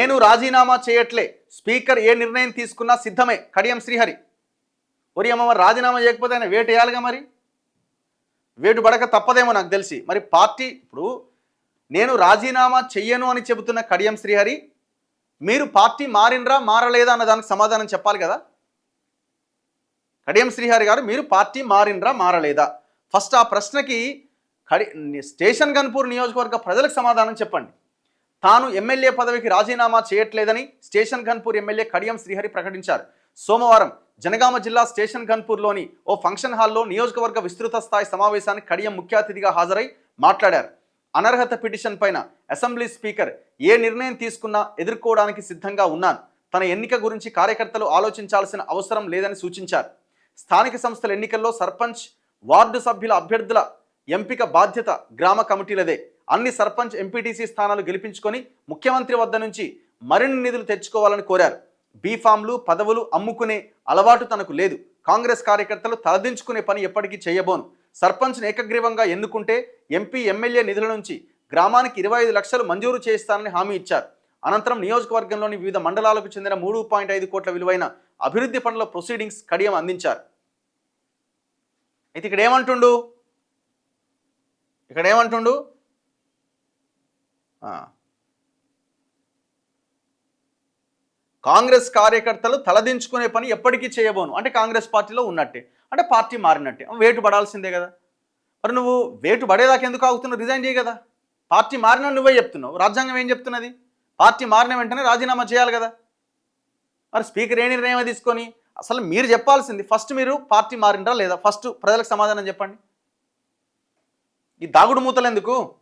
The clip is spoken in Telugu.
నేను రాజీనామా చేయట్లే, స్పీకర్ ఏ నిర్ణయం తీసుకున్నా సిద్ధమే, కడియం శ్రీహరి. ఒరి అమ్మ రాజీనామా చేయకపోతే ఆయన వేటు వేయాలిగా, మరి వేటు పడక తప్పదేమో నాకు తెలిసి. మరి పార్టీ ఇప్పుడు నేను రాజీనామా చెయ్యను అని చెబుతున్న కడియం శ్రీహరి, మీరు పార్టీ మారినరా మారలేదా అన్న దానికి సమాధానం చెప్పాలి కదా. కడియం శ్రీహరి గారు, మీరు పార్టీ మారినరా మారలేదా? ఫస్ట్ ఆ ప్రశ్నకి స్టేషన్ గన్పూర్ నియోజకవర్గ ప్రజలకు సమాధానం చెప్పండి. తాను ఎమ్మెల్యే పదవికి రాజీనామా చేయట్లేదని స్టేషన్ గన్పూర్ ఎమ్మెల్యే కడియం శ్రీహరి ప్రకటించారు. సోమవారం జనగామ జిల్లా స్టేషన్ గన్పూర్లోని ఓ ఫంక్షన్ హాల్లో నియోజకవర్గ విస్తృత స్థాయి సమావేశానికి కడియం ముఖ్య అతిథిగా హాజరై మాట్లాడారు. అనర్హత పిటిషన్ పైన అసెంబ్లీ స్పీకర్ ఏ నిర్ణయం తీసుకున్నా ఎదుర్కోవడానికి సిద్ధంగా ఉన్నాను. తన ఎన్నిక గురించి కార్యకర్తలు ఆలోచించాల్సిన అవసరం లేదని సూచించారు. స్థానిక సంస్థల ఎన్నికల్లో సర్పంచ్, వార్డు సభ్యుల అభ్యర్థుల ఎంపిక బాధ్యత గ్రామ కమిటీలదే. అన్ని సర్పంచ్, ఎంపీటీసీ స్థానాలు గెలిపించుకొని ముఖ్యమంత్రి వద్ద నుంచి మరిన్ని నిధులు తెచ్చుకోవాలని కోరారు. బీఫామ్లు, పదవులు అమ్ముకునే అలవాటు తనకు లేదు. కాంగ్రెస్ కార్యకర్తలు తలదించుకునే పని ఎప్పటికీ చేయబోను. సర్పంచ్ను ఏకగ్రీవంగా ఎన్నుకుంటే ఎంపీ, ఎమ్మెల్యే నిధుల నుంచి గ్రామానికి 25 లక్షలు మంజూరు చేస్తానని హామీ ఇచ్చారు. అనంతరం నియోజకవర్గంలోని వివిధ మండలాలకు చెందిన 3.5 కోట్ల విలువైన అభివృద్ధి పనుల ప్రొసీడింగ్స్ కడియం అందించారు. అయితే ఇక్కడ ఏమంటుండు కాంగ్రెస్ కార్యకర్తలు తలదించుకునే పని ఎప్పటికీ చేయబోను అంటే కాంగ్రెస్ పార్టీలో ఉన్నట్టే, అంటే పార్టీ మారినట్టే. వేటు పడాల్సిందే కదా. మరి నువ్వు వేటు పడేదాకా ఎందుకు ఆగుతున్నావు? రిజైన్ చేయి కదా. పార్టీ మారిన నువ్వే చెప్తున్నావు. రాజ్యాంగం ఏం చెప్తున్నది? పార్టీ మారిన వెంటనే రాజీనామా చేయాలి కదా. మరి స్పీకర్ ఏ నిర్ణయం తీసుకొని అసలు మీరు చెప్పాల్సింది ఫస్ట్, మీరు పార్టీ మారినరా లేదా? ఫస్ట్ ప్రజలకు సమాధానం చెప్పండి. ఈ దాగుడు మూతలు ఎందుకు?